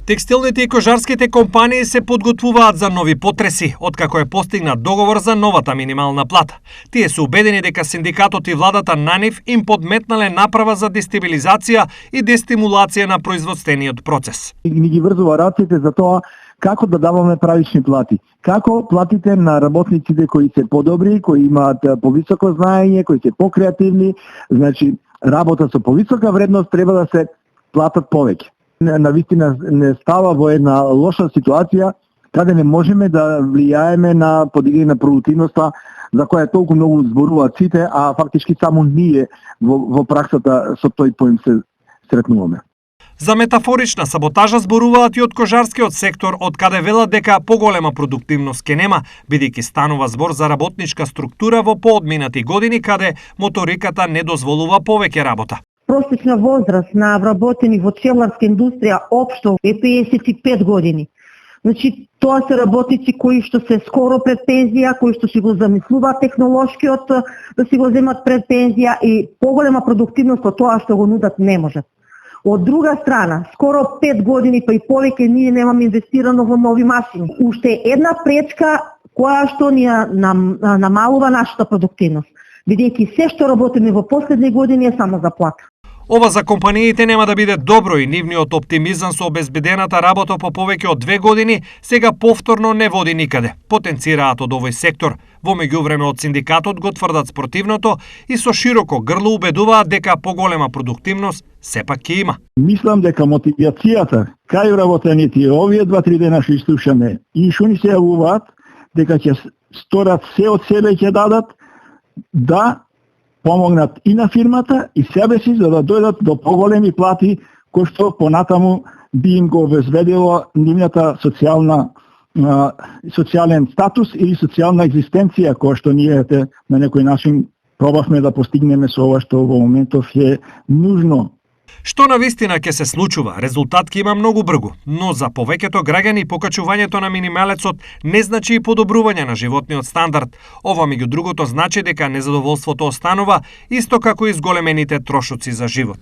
Текстилните и кожарските компании се подготвуваат за нови потреси, откако е постигнат договор за новата минимална плата. Тие се убедени дека синдикатот и владата на нив им подметнале направа за дестабилизација и дестимулација на производствениот процес. Ни ги врзува раците за тоа како да даваме правични плати. Како платите на работниците кои се подобри, кои имаат повисоко знаење, кои се покреативни, значи работа со повисока вредност треба да се платат повеќе. Навистина не става во една лоша ситуација каде не можеме да влијаеме на подигање на продуктивноста за која толку многу зборуваат сите, а фактички само ние во праксата со тој поим се сретнуваме. За метафорична саботажа зборуваат и од кожарскиот сектор, од каде велат дека поголема продуктивност ке нема, бидејќи станува збор за работничка структура во поодминати години каде моториката не дозволува повеќе работа. Prosečna возраст на вработени во пчеларска индустрија општо е 55 години. Значи, тоа се работници кои што се скоро пред пензија, кои што си го замислуваат технолошкиот да си го земат пред пензија и поголема продуктивност од тоа што го нудат не можат. Од друга страна, скоро 5 години па и повеќе ние немаме инвестирано во нови машини. Уште една пречка која што ни намалува нашата продуктивност, бидејќи се што работиме во последни години е само за плата. Ова за компаниите нема да биде добро и нивниот оптимизам со обезбедената работа по повеќе од 2 години сега повторно не води никаде. Потенцираат од овој сектор. Во меѓувреме од синдикатот го тврдат спротивното и со широко грло убедуваат дека поголема продуктивност сепак ќе има. Мислам дека мотивацијата кај вработените овие 2-3 дена што слушаме и што ни се јавуваат дека ќе сторат се од себе ќе дадат да помогнат и на фирмата и себе си за да дојдат до поголеми плати кои што понатаму би им го обезбедило нивната социјален статус или социјална екзистенција која што ние на некој начин пробавме да постигнеме со ова што во моментов е нужно. Што навистина ќе се случува, резултат ќе има многу бргу, но за повеќето граѓани покачувањето на минималецот не значи и подобрување на животниот стандард. Ова меѓу другото значи дека незадоволството останува, исто како и зголемените трошоци за живот.